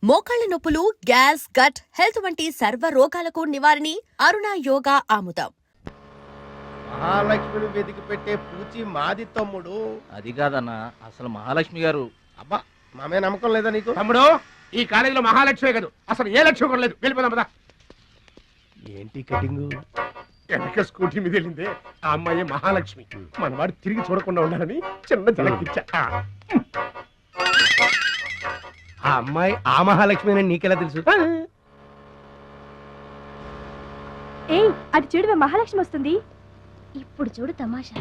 మోకాళ్ల నొప్పులు, gas, gut health వంటి సర్వ రోగాలకు నివారణి అరుణ యోగా ఆముదం. మహాలక్ష్మిని వెతికి పెట్టే పూచి మాది తమ్ముడు. అది కాదన్నా, అసలు మహాలక్ష్మి గారు. అబ్బా మామే నమ్మకం లేదా నీకు? తమ్ముడు, ఈ కాలేజీలో మహాలక్ష్మే కాదు, అసలు ఏ లక్ష్యం కూడా లేదు. వెళ్ళిపోదాం పదా. ఏంటి కటింగ్? వెనక స్కూటీ మీద వెళ్ళిందే ఆ అమ్మాయి మహాలక్ష్మి. మన వాడు తిరిగి చూడకుండా ఉండాలని చిన్న జలకిచ్చా. ఆ అమ్మాయి ఆ మహాలక్ష్మి అని నీకెలా తెలుసు? ఏయ్, అటు చూడు, మహాలక్ష్మి వస్తుంది. ఇప్పుడు చూడు తమాషా.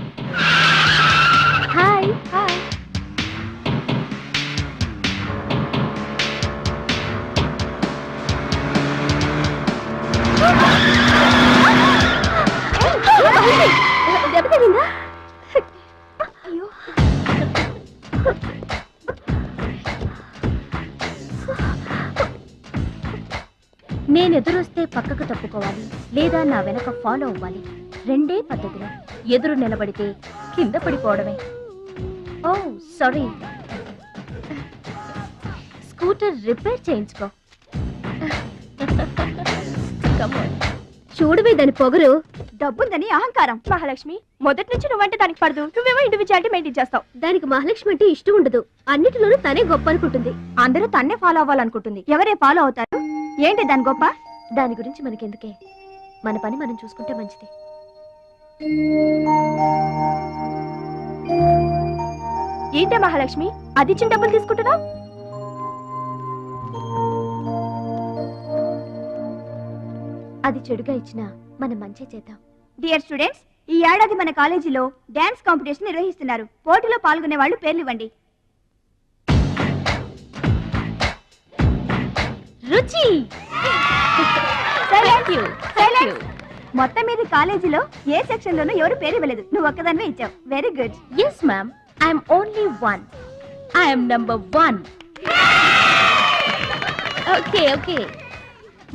Hi hi. దెబ్బ తగిలిందా? అయ్యో, నేను ఎదురొస్తే పక్కకు తప్పుకోవాలి, లేదా నా వెనక ఫాలో అవ్వాలి. రెండే పద్ధతులు. ఎదురు నిలబడితే కింద పడిపోవడమే. ఓ సారీ, స్కూటర్ రిపేర్ చేయించుకో. చూడవే దాని పొగరు. డబ్బుందని అహంకారం. మహాలక్ష్మి, మొదటి నుంచి నువ్వంటే దానికి పడదు. నువ్వేమో ఇండివిజువాలిటీ మెయింటైన్ చేస్తావు. దానికి మహాలక్ష్మి అంటే ఇష్టం ఉండదు. అన్నిటిలోనూ తనే గొప్ప అనుకుంటుంది. అందరూ తన్నే ఫాలో అవ్వాలనుకుంటుంది. ఎవరే ఫాలో అవుతారు? ఏంటి దాని గొప్ప? దాని గురించి మనకెందుకే, మన పని మనం చూసుకుంటే మంచిది. ఏంటే మహాలక్ష్మి, అది ఇచ్చిన డబ్బులు తీసుకుంటున్నావు? అది చెడుగా ఇచ్చినా మనం మంచి చేద్దాం. డియర్ స్టూడెంట్స్, ఈ ఏడాది మన కాలేజీలో డాన్స్ కాంపిటీషన్ నిర్వహిస్తున్నారు. పోటీలో పాల్గొనే వాళ్ళు పేర్లు ఇవ్వండి. రుచి. మొత్తం మీద కాలేజీలో ఏ సెక్షన్ లోనూ ఎవరు పేరు ఇవ్వలేదు. నువ్వు ఒక్కదానివే ఇచ్చావు. Very good. Yes ma'am, I'm only one. I'm number 1. Okay okay.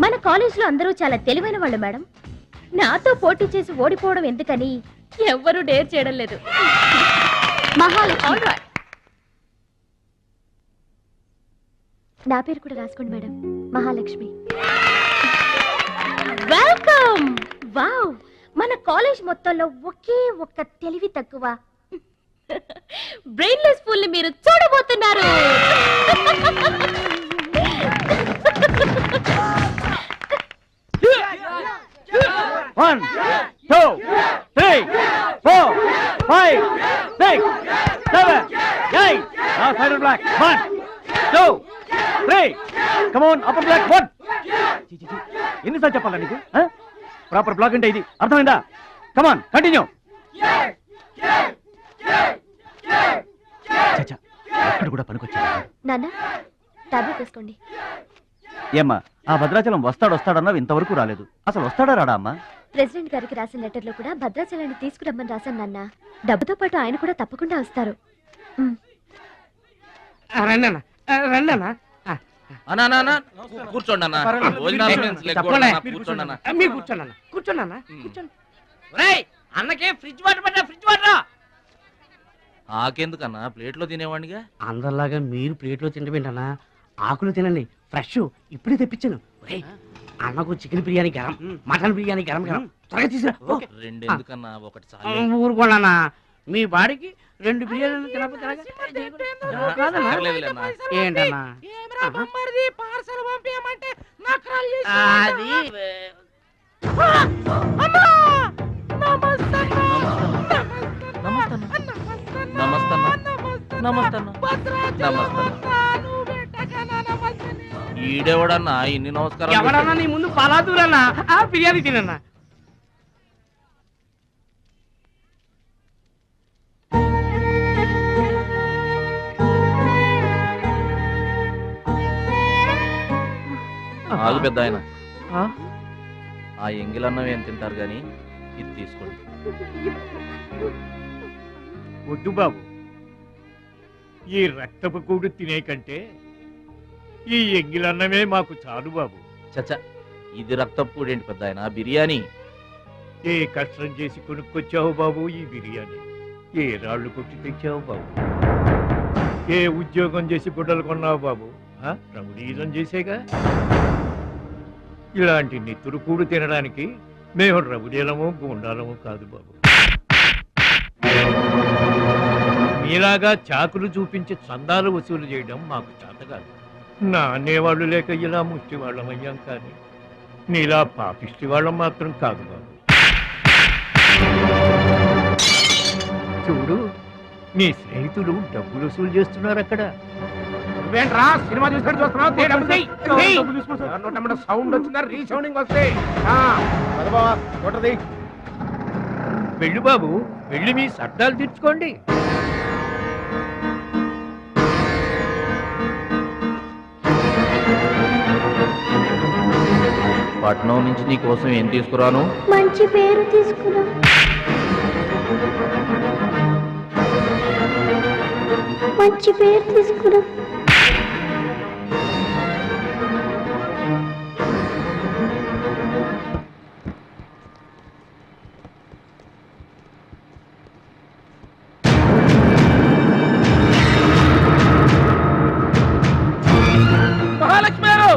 మన కాలేజీలో అందరూ చాలా తెలివైన వాళ్ళు మేడం. నాతో పోటీ చేసి ఓడిపోవడం ఎందుకని ఎవ్వరూ డేర్ చేయడం లేదు. మహాలక్ష్మి. నా పేరు కూడా రాసుకోండి మేడం, మహాలక్ష్మి. వెల్కమ్. వావ్, మన కాలేజ్ మొత్తంలో ఒకే ఒక్క తెలివి తక్కువ బ్రెయిన్లెస్ ఫుల్ ని మీరు చూడబోతున్నారు. One, two, three, 4, 5, 6, 7, 8. Now side black. 1, 2, 3. Come on, upper black. 1. ఎన్నిసార్లు చెప్పాలా నీకు? ప్రాపర్ బ్లాక్ అంటే ఇది, అర్థమైందా? Come on, continue. చచ్చా, ఎక్కడ కూడా పనికొచ్చా నాన్న, టాబ్లెట్ వేసుకోండి. ఏమ్మా, ఆ భద్రాచలం వస్తాడన్నావు, ఇంతవరకు రాలేదు. అసలు వస్తాడా రాడా అమ్మా? ప్రెసిడెంట్ గారికి రాసిన లెటర్ లో కూడా భద్రాచలాన్ని తీసుకురమ్మని రాశాను నాన్న. డబ్బుతో పాటు ఆయన కూడా తప్పకుండా వస్తారు. కూర్చోండి అన్న. అన్నకే ఫ్రిడ్జ్ వాటర్ పడ్డా, ఫ్రిడ్జ్ వాటర్. ఆకెందుకన్నా, ప్లేట్లో తినేవాడిగా. అందరిలాగా మీరు ప్లేట్లో తినబెట్టనా, ఆకులు తినండి. ఫ్రెష్ ఇప్పుడే తెప్పించాను. అన్నకు చికెన్ బిర్యానీ గరం, మటన్ బిర్యానీ గరం గరం. త్వరగా తీసుకురా. రెండు ఎందుకన్నా, ఒకటి చాలు. ఊరుకోండి, మీ బాడీకి 2 బిర్యానీలు తినకపోతే ఏంటన్నా? అది ఈడెవడన్నా ఇన్ని నమస్కారం? ఎవడన్నా నీ ముందు పలాదూరన్నా, ఆ బిర్యానీ తినన్నా. ఆగు పెద్ద ఆయన, ఆ ఎంగిలన్నం ఏం తింటారు గాని ఇది తీసుకోండి. వద్దు బాబు, ఈ రక్తపు కూడు తినే కంటే ఈ ఎంగిలన్నమే మాకు చాలు బాబు. చచ్చా, ఇది రక్తపు ఏంటి పెద్ద ఆయన? బిర్యానీ. ఏ కష్టం చేసి కొనుక్కొచ్చావు బాబు ఈ బిర్యానీ? ఏ రాళ్ళు కొట్టి తెచ్చావు బాబు? ఏ ఉద్యోగం చేసి గుడ్డలు కొన్నావు బాబు? రౌడీజం చేసేగా. ఇలాంటి నెత్తురు కూడు తినడానికి మేము రౌడీలము గుండాలము కాదు బాబు. మీలాగా చాకులు చూపించి చందాలు వసూలు చేయడం మాకు చేత కాదు. నా అనేవాళ్ళు లేక ఇలా ముష్టి వాళ్ళం అయ్యాం, కానీ నీలా పాపిష్టి వాళ్ళం మాత్రం కాదు బాబు. చూడు, నీ స్నేహితులు డబ్బులు వసూలు చేస్తున్నారు అక్కడ. నువ్వేంట్రా సినిమా చూసినట్టు చూస్తున్నావు? సౌండ్ వచ్చిందా? రీసౌండింగ్ వస్తే వెళ్ళు బాబు, వెళ్ళి మీ సర్దాలు తీర్చుకోండి. పట్నం నుంచి నీ కోసం ఏం తీసుకురాను? మంచి పేరు తీసుకురా. మంచి పేరు తీసుకురా. మహాలక్ష్మి గారు!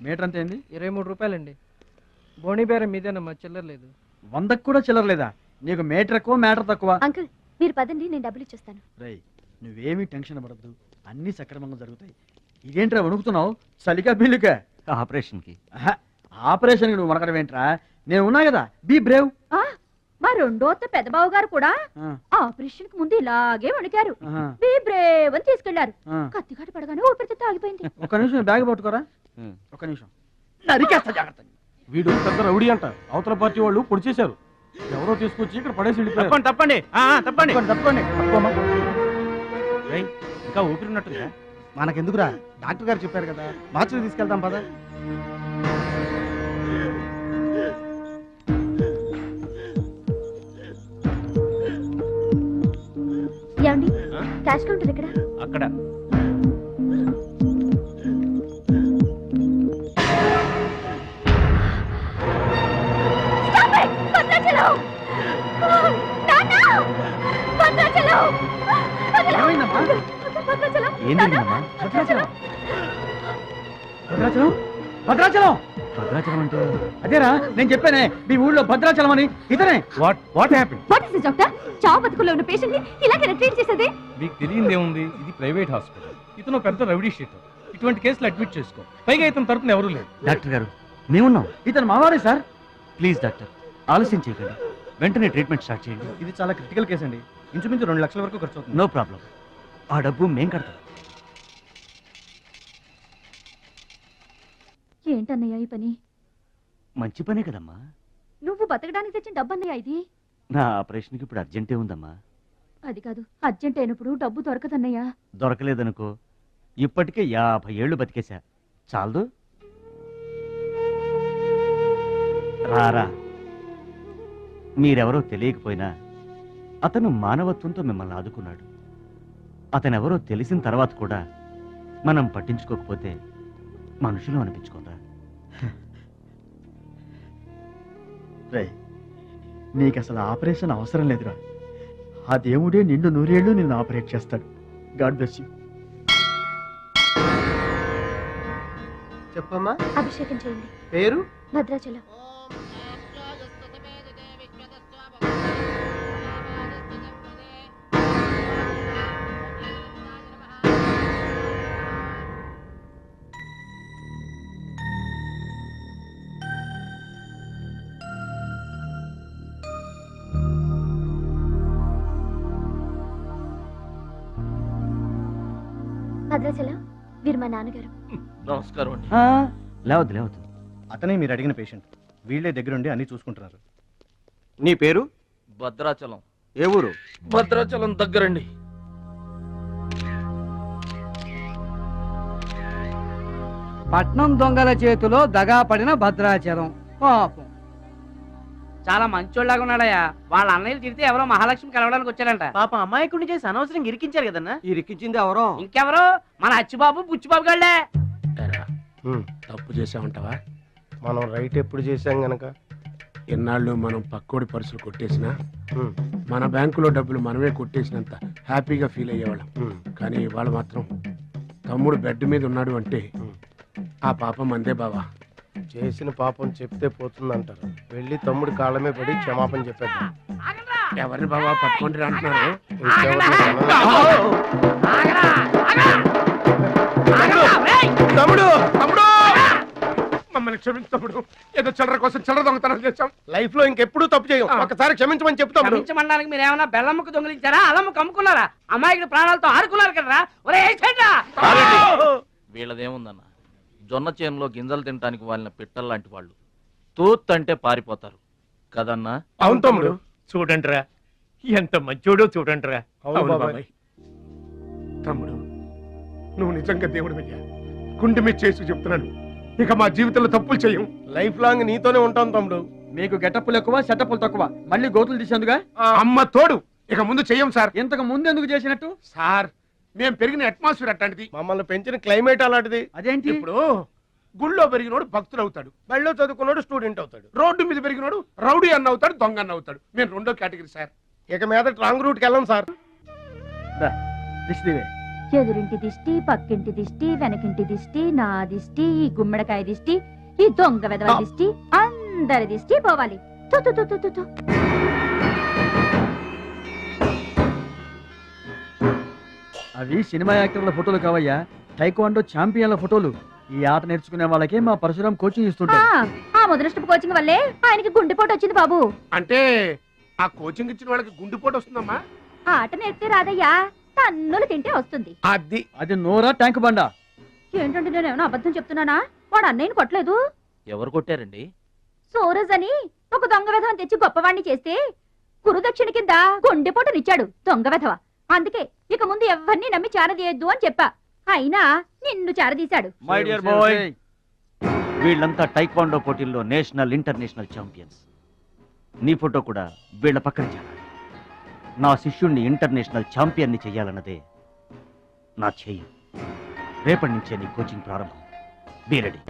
మీటర్ అంత ఏంది? 23 రూపాయలండి. బోణి బేరం మీదేనమ్మా, చిల్లర లేదు. 100కు కూడా చిల్లర లేదా? నీకు మీటర్ ఎక్కువ, మ్యాటర్ తక్కువ. అంకుల్ మీరు పదండి, నేను డబ్బులు ఇచ్చేస్తాను. రై, నువ్వేమీ టెన్షన్ పడద్దు, అన్ని సక్రమంగా జరుగుతాయి. ఇదేంట్రా వణుకుతున్నావు? సలికా బిల్లుకా? ఆపరేషన్కి. ఆపరేషన్కి నువ్వు వణకడం ఏంట్రా? నేను ఉన్నా కదా, బీ బ్రేవ్. మా రెండో పెద్దబాబు గారు కూడా ఆపరేషన్ కి ముందు ఇలాగే వణికారు. బీ బ్రేవ్ అని తీసుకెళ్లారు. కత్తిగాట పడగానే ఊపిరితిత్తు ఆగిపోయింది. ఒక్క నిమిషం బ్యాగ్ పట్టుకోరా. ఒక్క నిమిషం. నరికేస్తా జాగ్రత్త. వీడు పెద్ద రౌడీ అంట. అవతల పార్టీ వాళ్ళు పొడి చేశారు. ఎవరో తీసుకొచ్చి ఇక్కడ పడేసి వెళ్ళిపోయారు. తప్పండి తప్పండి తప్పండి. ఇంకా ఊపిరినట్టుందా? మనకెందుకురా, డాక్టర్ గారు చెప్పారు కదా, మార్చిని తీసుకెళ్తాం పద. ఏమండి, క్యాష్ కౌంటర్ ఎక్కడ? అక్కడ. భద్రాచలం భద్రాచలం అంటే అదేరా నేను చెప్పానే, మీ ఊళ్ళో భద్రాచలం అని. ఇతనే. What happened? What is this doctor? చావు బతుకుల్లో ఉన్న పేషెంట్ ని ఇలాగే ట్రీట్ చేసేది? మీకు తెలియదేముంది, ఇది ప్రైవేట్ హాస్పిటల్. ఇతను పెద్ద రౌడీ షీటర్. ఇటువంటి కేసులు అడ్మిట్ చేసుకో. పైగా ఇతను తరపున ఎవరూ లేరు. డాక్టర్ గారు మేమున్నాం. ఇతను మావాడే సార్. ప్లీజ్ డాక్టర్, ఆలస్యం చేయకండి, వెంటనే ట్రీట్మెంట్ స్టార్ట్ చేయండి. ఇది చాలా క్రిటికల్ కేసు అండి. ఇంచుమించు 2 లక్షల వరకు ఖర్చు అవుతుంది. నో ప్రాబ్లం, ఆ డబ్బు మేం కడతాం. ఏంటన్నయ్య ఈ పని? మంచి పనే కదమ్మా. నువ్వు బతకడానికి తెచ్చిన డబ్బన్నయ్య ఇది. నా ఆపరేషన్కి ఇప్పుడు అర్జెంటే ఉందమ్మా. అది కాదు, అర్జెంట్ అయినప్పుడు డబ్బు దొరకదన్నయ్యా. దొరకలేదనుకో, ఇప్పటికే 50 ఏళ్ళు బతికేశా, చాలదు. రారా, మీరెవరో తెలియకపోయినా అతను మానవత్వంతో మిమ్మల్ని ఆదుకున్నాడు. అతనెవరో తెలిసిన తర్వాత కూడా మనం పట్టించుకోకపోతే మనుషులు అనిపించుకోరా. రే, నీకు అసలు ఆపరేషన్ అవసరం లేదురా. ఆ దేవుడే నిండు 100 ఏళ్ళు నిన్ను ఆపరేట్ చేస్తాడు. God bless you. చెప్పమ్మా. అభిషేకం చేయండి. పేరు? భద్రాచలం. భద్రాచలం, వీరు మా నాన్నగారు. నమస్కారం అండి. లేవద్దు లేవద్దు. అతనే మీరు అడిగిన పేషెంట్. వీళ్ళే దగ్గరుండి అన్ని చూసుకుంటున్నారు. నీ పేరు? భద్రాచలం. ఏ ఊరు? భద్రాచలం దగ్గరండి. పట్నం దొంగల చేతిలో దగా పడిన భద్రాచలం పాపం. చాలా మంచోళ్ళగా ఉన్నాడయ్యా. వాళ్ళ అన్నయ్యలు తిరిగితే ఎవరో మహాలక్ష్మి కలవడానికి వచ్చారంట. పాపం అమాయకుడిని చేసి అనవసరం ఇరికించారు కదన్నా. ఇరికించింది ఎవరో? ఇంకెవరో మన అచ్చిబాబు బుచ్చిబాబు గాళ్ళే. తప్పు చేసామంటావా? మనం రైట్ ఎప్పుడు చేశాం గనక ఎన్నాళ్ళు మనం పక్కోడి పర్సులు కొట్టేసినా మన బ్యాంకులో డబ్బులు మనమే కొట్టేసినంత హ్యాపీగా ఫీల్ అయ్యేవాళ్ళం. కానీ వాళ్ళు మాత్రం తమ్ముడు బెడ్ మీద ఉన్నాడు అంటే ఆ పాపం అందే బావా. చేసిన పాపం చెప్తే పోతుందంటారు. వెళ్ళి తమ్ముడి కాళ్ళమే పడి క్షమాపణ చెప్పేద్దాం. ఎవరిని బావా పట్టుకుంటారు అంటున్నారు? తమ్ముడు, తమ్ముడు, మమ్మల్ని క్షమించు తమ్ముడు. ఏదో చిల్లర కోసం చిల్లర దొంగతనం చేశాం. లైఫ్ లో ఇంకెప్పుడు తప్పు చేయం. ఒకసారి క్షమించమని చెప్తాం. క్షమించమనడానికి మీరు ఏమన్నా బెల్లమ్మకు దొంగిలించారా, అలమ్మకు అమ్ముకున్నారా? అమాయకుడి ప్రాణాలతో ఆడుకున్నారు కదరా. ఒరే వీళ్ళదేముందన్న, జొన్న చేనులో గింజలు తినడానికి వాళ్ళ పిట్టల్లాంటి వాళ్ళు. తూత్ అంటే పారిపోతారు కదన్నా. అవును తమ్ముడు. చూడండిరా, ఎంత మంచోడో చూడండిరా. అవును బాబాయ్. తమ్ముడు, నువ్వు నిజంగా దేవుడు అయ్యా. గుండె మీద చేసి చెప్తున్నాను, ఇక మా జీవితంలో తప్పులు చేయం. లైఫ్ లాంగ్ నీతోనే ఉంటాం తమ్ముడు. మీకు గెటప్పులు ఎక్కువ, సెటప్పులు తక్కువ. మళ్ళీ గోతులు తీసేందుగా అమ్మ తోడు. ఇక ముందు చెయ్యం సార్. ఇంతకు ముందు ఎందుకు చేసినట్టు? సార్, మేము పెరిగిన అట్మాస్ఫియర్ అట్లాంటిది. మమ్మల్ని పెంచిన క్లైమేట్ అలాంటిది. అదేంటి? ఇప్పుడు గుళ్ళో పెరిగినోడు భక్తుడు అవుతాడు, బడిలో చదువుకున్నాడు స్టూడెంట్ అవుతాడు, రోడ్డు మీద పెరిగినోడు రౌడీ అన్న అవుతాడు, దొంగ అన్న అవుతాడు. మేము రెండో కేటగిరీ సార్. ఇక మీద రాంగ్ రూట్కి వెళ్ళం సార్. దిష్టివే. ఎదురింటి దిష్టి, పక్కింటి దిష్టి, వెనకింటి దిష్టి, నా దిష్టి, ఈ గుమ్మడికాయ దిష్టి, ఈ దొంగ వెధవ దిష్టి, అందరి దిష్టి పోవాలి. తు తు తు తు తు. అవి సినిమా యాక్టర్ల ఫోటోలు కావయ్యా, టైక్వాండో ఛాంపియన్ల ఫోటోలు. ఈ ఆట నేర్చుకునే వాళ్ళకే మా పరశురాం కోచింగ్ ఇస్తుంటాడు. ఆ ముదనష్టపు కోచింగ్ వల్లే ఆయనకి గుండెపోటు వచ్చింది బాబు. అంటే ఆ కోచింగ్ ఇచ్చిన వాళ్ళకి గుండెపోటు వస్తుందమ్మా? ఆ ఆట నేర్పితే రాదయ్యా, తన్నులు తింటే వస్తుంది. అది నోరా ట్యాంక్ బండా? ఏంటంటే నేను ఏమైనా అబద్ధం చెప్తున్నానా? వాడు అన్నయ్యని కొట్టలేదు. ఎవరు కొట్టారండి? సూరజ్ అని ఒక దొంగ వెధవం తెచ్చి గొప్పవాణ్ణి చేస్తే గురుదక్షిణ కింద గుండెపోటునిచ్చాడు దొంగ వెధవ. అందుకే ఇక ముందు ఎవరిని నమ్మి చారదీయద్దు అని చెప్పా. అయినా నిన్ను చారదీశాడు. మై డియర్ బాయ్, వీళ్ళంతా టైక్వాండో పోటీల్లో నేషనల్ ఇంటర్నేషనల్ ఛాంపియన్స్. నీ ఫోటో కూడా వీళ్ళ పక్కన చేరాలి. నా శిష్యుణ్ణి ఇంటర్నేషనల్ ఛాంపియన్ని చెయ్యాలన్నదే నా చెయ్యి. రేపటి నుంచే నీ కోచింగ్ ప్రారంభం. Be ready.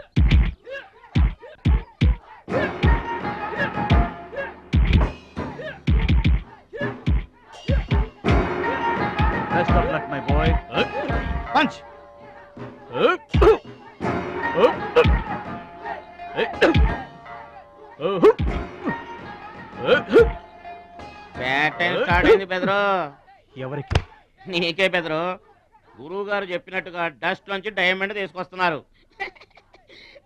Best of luck my boy. Punch. ఎవరికి? నీకే బెదరు. గురువు గారు చెప్పినట్టుగా డస్ట్ నుంచి డైమండ్ తీసుకొస్తున్నారు.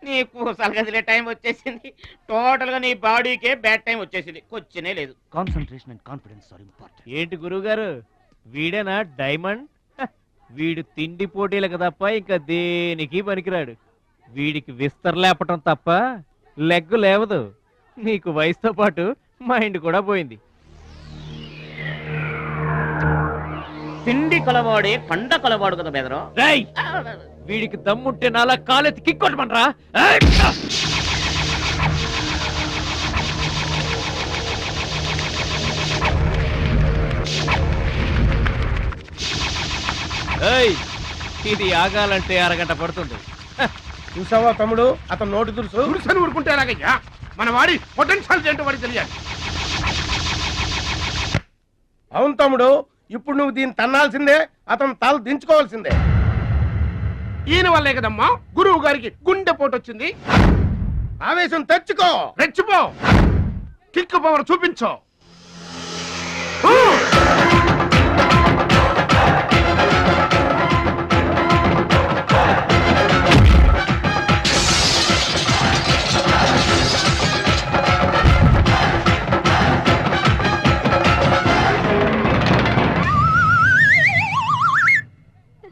నీకు సలగదిలే టైం వచ్చేసింది. టోటల్ గా నీ బాడీకే బ్యాడ్ టైం వచ్చేసింది. కొచ్చినే లేదు. Concentration and confidence are important. ఏంటి గురువుగారు, వీడేనా డైమండ్? వీడు తిండి పోటీలకు తప్ప ఇంకా దేనికి పనికిరాడు. వీడికి విస్తర లేపటం తప్ప లెగ్గు లేవదు. నీకు వయసుతో పాటు మైండ్ కూడా పోయింది. పిండి కలవాడే కండ కలవాడు కదా బెదరు. రేయ్ వీడికి దమ్ముంటే నాలా కాలెత్తి కిక్కొట్టమనరా. ఇది ఆగాలంటే అరగంట పడుతుంది. చూసావా తమ్ముడు, అతను నోటి దురుసు. దురుసని ఊరుకుంటే ఎలాగయ్యా? మన వాడి పొటెన్షియల్ ఏంటో వాడికి తెలియాలి. అవును తమ్ముడు, ఇప్పుడు నువ్వు దీన్ని తన్నాల్సిందే, అతను తల దించుకోవాల్సిందే. ఈయన వల్లే కదమ్మా గురువు గారికి గుండెపోటు వచ్చింది. ఆవేశం తెచ్చుకో, రెచ్చిపో, కిక్ పవర్ చూపించో.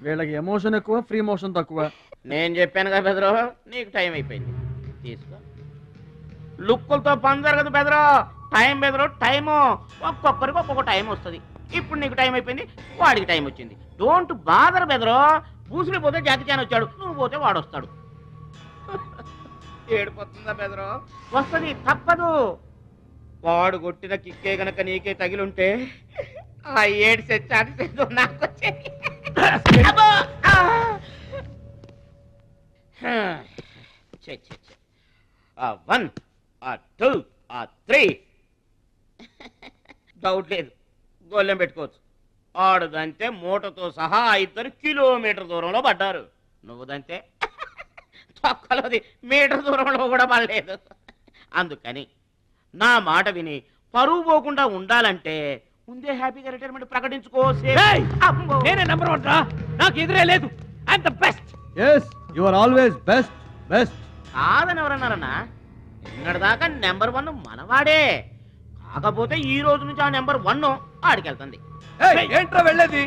వీళ్ళకి ఎమోషన్ ఎక్కువ, ఫ్రీ మోషన్ తక్కువ. నేను చెప్పాను కదా బెదరు, నీకు టైం అయిపోయింది, తీసుకో. లుక్కులతో పని జరగదు బెదరు, టైం బెదరు, టైము. ఒక్కొక్కరికి ఒక్కొక్క టైం వస్తుంది. ఇప్పుడు నీకు టైం అయిపోయింది, వాడికి టైం వచ్చింది. డోంట్ బాదర్ బెదరు. బూసులు పోతే జాకి చాన్ వచ్చాడు, నువ్వు పోతే వాడు వస్తాడు. ఏడిపోతుందా బెదరు? వస్తుంది, తప్పదు. వాడు కొట్టిన కిక్కే గనక నీకే తగిలుంటే ఆ ఏడ్సే ఛాన్సెస్ నాకు వచ్చేది. అబ్బో! ఛే, ఛే, ఛే. 1 2 3 డౌట్ లేదు, గోళ్ళెం పెట్టుకోవచ్చు. ఆడుదంతే మూటతో సహా 2 కిలోమీటర్ దూరంలో పడ్డారు. నువ్వుదంతే తొక్కలోది మీటర్ దూరంలో కూడా పడలేదు. అందుకని నా మాట విని పరువు పోకుండా ఉండాలంటే ముందే హ్యాపీగా రిటైర్మెంట్ ప్రకటించుకో. నేనే నెంబర్ 1 రా, నాకు ఎదురే లేదు. I'm the best. yes you are always best. కాదని ఎవరన్నారన్నా? నిన్నటిదాకా నెంబర్ 1 మనవాడే. కాకపోతే ఈ రోజు నుంచి ఆ నెంబర్ 1 ఆడికెళ్తుంది. ఏంట్రా వెళ్ళేది?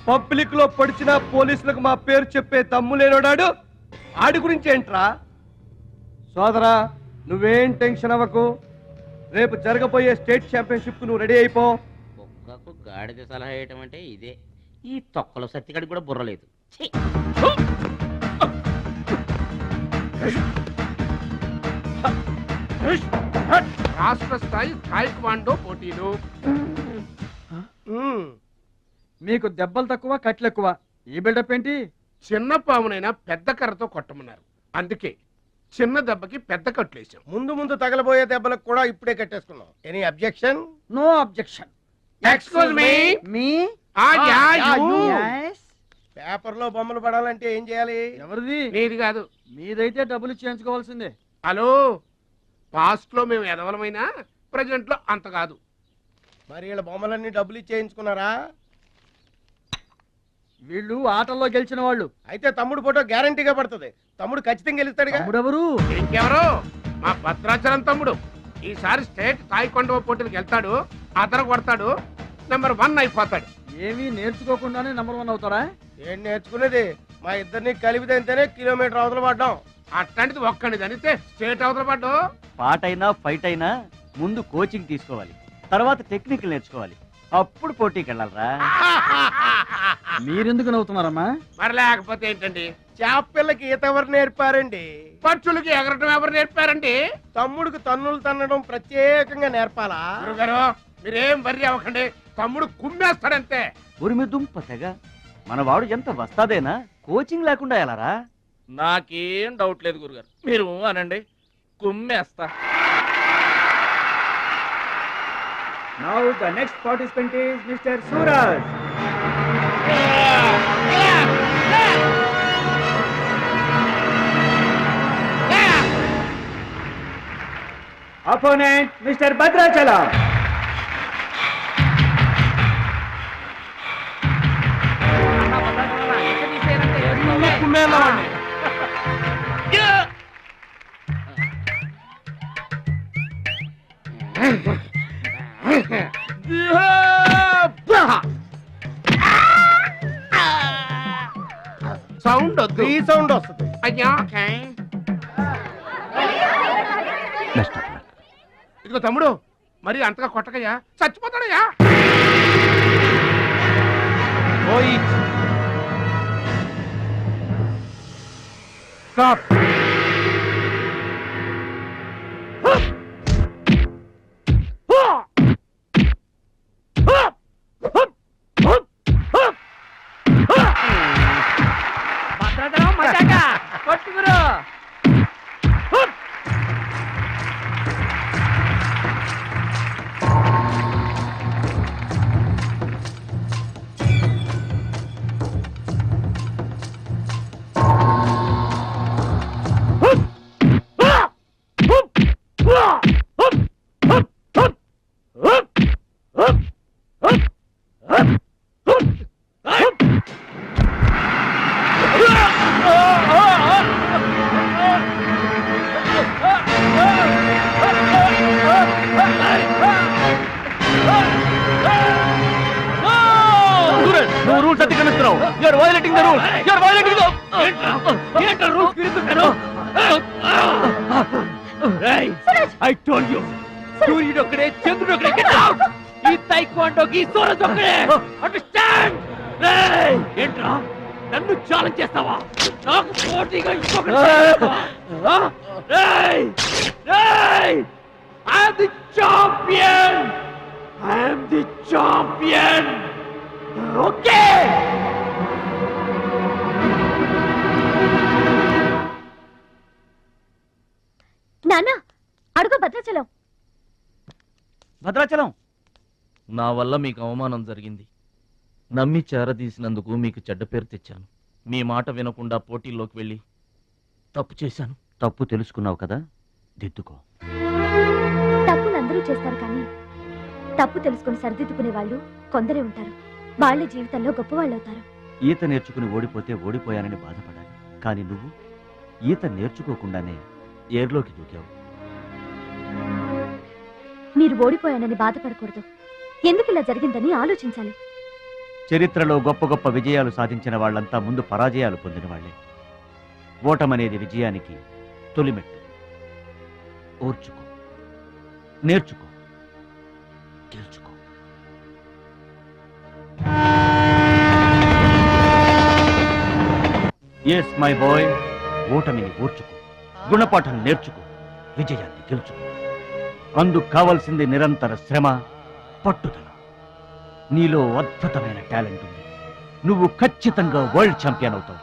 పబ్లిక్ లో పడిచిన పోలీసులకు మా పేరు చెప్పే తమ్ము లేనోడాడు, ఆడి గురించి ఏంట్రా? సోదరా, నువ్వేం టెన్షన్ అవ్వకు. రేపు జరగబోయే స్టేట్ ఛాంపియన్షిప్ నువ్వు రెడీ అయిపో. కుక్కకు గాడిద సలహా వేయటం అంటే ఇదే. ఈ తొక్కలో సత్తిగడికి కూడా బుర్రలేదు. రాష్ట్ర స్థాయి తాయిక్వాండో పోటీలు. మీకు దెబ్బలు తక్కువ, కట్లు ఎక్కువ. ఈ బిల్డప్ ఏంటి? చిన్న పామునైనా పెద్ద కర్రతో కొట్టమన్నారు, అందుకే చిన్న దెబ్బకి పెద్ద కట్లేసాం. ముందు ముందు తగలబోయే దెబ్బలకు కూడా ఇప్పుడే కట్టేసుకున్నాం. Any objection? No objection. Excuse me. మీ పేపర్ లో బొమ్మలు పడాలంటే ఏం చేయాలి? ఎవరిది? నీది కాదు. మీదైతే డబ్బులు చేయించుకోవాల్సిందే. హలో, పాస్ట్ లో మేము ఎదవలమైనా ప్రజెంట్ లో అంత కాదు. మరి వీళ్ళ బొమ్మలన్నీ డబ్బులు ఇచ్చేయించుకున్నారా? వీళ్ళు ఆటల్లో గెలిచిన వాళ్ళు. అయితే తమ్ముడు ఫోటో గ్యారంటీగా పడుతుంది. తమ్ముడు ఖచ్చితంగా గెలుస్తాడుగా. తమ్ముడెవరు? ఇంకెవరు? మా భద్రాచలం తమ్ముడు. ఈసారి స్టేట్ తాయికొండ పోటీలకు వెళ్తాడు, అతను కొడతాడు, నెంబర్ 1 అయిపోతాడు. ఏమీ నేర్చుకోకుండానే నెంబర్ 1 అవుతారా? ఏం నేర్చుకునేది? మా ఇద్దరిని కలిపితేనే కిలోమీటర్ అవతల పడ్డాం. అట్లాంటిది ఒక్కడిది అనితే స్టేట్ అవతల పడ్డు. పాట అయినా ఫైట్ అయినా ముందు కోచింగ్ తీసుకోవాలి, తర్వాత టెక్నిక్ నేర్చుకోవాలి, అప్పుడు పోటీకి వెళ్ళాలరా. మీరెందుకు నవ్వుతున్నారమ్మా? మరి లేకపోతే ఏంటండి? చేప పిల్లకి ఈత ఎవరు నేర్పారండి? పక్షులకి ఎగరటం ఎవరు నేర్పారండి? తమ్ముడికి తన్నులు తన్నడం ప్రత్యేకంగా నేర్పాలా? గురుగారు, మీరేం వర్రీ అవ్వకండి, తమ్ముడు కుమ్మేస్తాడంతే. ఉరిమి దుంప తెగ. మన వాడు ఎంత వస్తాదేనా, కోచింగ్ లేకుండా ఎలారా? నాకేం డౌట్ లేదు గురుగారు, మీరు అనండి, కుమ్మేస్తా. Now the next participant is Mr. Suraj. Opponent Mr. Bhadrachalam. Sound వద్దు, ఈ సౌండ్ వస్తుంది. అయ్యా ఇదిగో తమ్ముడు, మరి అంతగా కొట్టకయ్యా, చచ్చిపోతాడయ్యా. each. Stop. భద్రాచలం మజాక కొట్టుకురు. నువ్వు రూల్స్ అతిక్రమిస్తున్నావు. You are violating the rules. You are violating the ఏంట్రా రూల్స్ తిరుగుతున్నాను. ఐ టోల్డ్ యు సూర్యుడు ఒక్కడే చంద్రుడు ఒక్కడే. Get out. ఈ తైక్వాండోకి సూరజ్ ఒక్కడే. అండర్స్టాండ్. ఏంట్రా నన్ను ఛాలెంజ్ చేస్తావా? నాకు పోటీగా ఇంకొకటి I am the champion. I am the champion. Okay. నాన్న అడుగు భద్రాచలం. భద్రాచలం నా వల్ల మీకు అవమానం జరిగింది. నమ్మి చేరదీసినందుకు మీకు చెడ్డ పేరు తెచ్చాను. మీ మాట వినకుండా పోటీల్లోకి వెళ్ళి తప్పు చేశాను. తప్పు తెలుసుకున్నావు కదా, దిద్దుకో. తప్పులు అందరూ చేస్తారు కానీ తప్పు తెలుసుకుని సరిదిద్దుకునే వాళ్ళు కొందరే ఉంటారు. వాళ్ళ జీవితంలో గొప్పవాళ్ళు అవుతారు. ఈత నేర్చుకుని ఓడిపోతే ఓడిపోయానని బాధపడాలి, కానీ నువ్వు ఈత నేర్చుకోకుండానే ఏర్లోకి దూకావు. మీరు ఓడిపోయానని బాధపడకూడదు. ఎందుకు ఇలా జరిగిందని ఆలోచించాలి. చరిత్రలో గొప్ప గొప్ప విజయాలు సాధించిన వాళ్ళంతా ముందు పరాజయాలు పొందిన వాళ్లే. ఓటమనేది విజయానికి తొలిమెట్టు. ఓర్చుకో, నేర్చుకో, గెలుచుకో. ఎస్ మై బాయ్, ఓటమిని ఓర్చుకో, గుణపాఠం నేర్చుకో, విజయాన్ని గెలుచుకో. అందుకు కావాల్సింది నిరంతర శ్రమ, పట్టుదల. నీలో అద్భుతమైన టాలెంట్ ఉంది. నువ్వు ఖచ్చితంగా వరల్డ్ ఛాంపియన్ అవుతావు.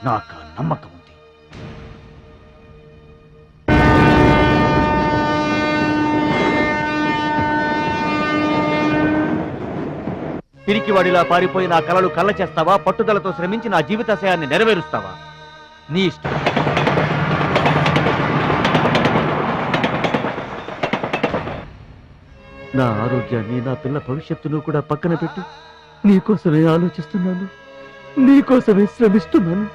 నాకు ఆ నమ్మకం ఉంది. పిరికివాడిలా పారిపోయి నా కలలు కళ్ళ చేస్తావా? పట్టుదలతో శ్రమించి నా జీవితాశయాన్ని నెరవేరుస్తావా? నీ ఇష్టం. నా ఆరోగ్యాన్ని, నా పిల్ల భవిష్యత్తును కూడా పక్కన పెట్టి నీకోసమే ఆలోచిస్తున్నాను, నీకోసమే శ్రమిస్తున్నాను.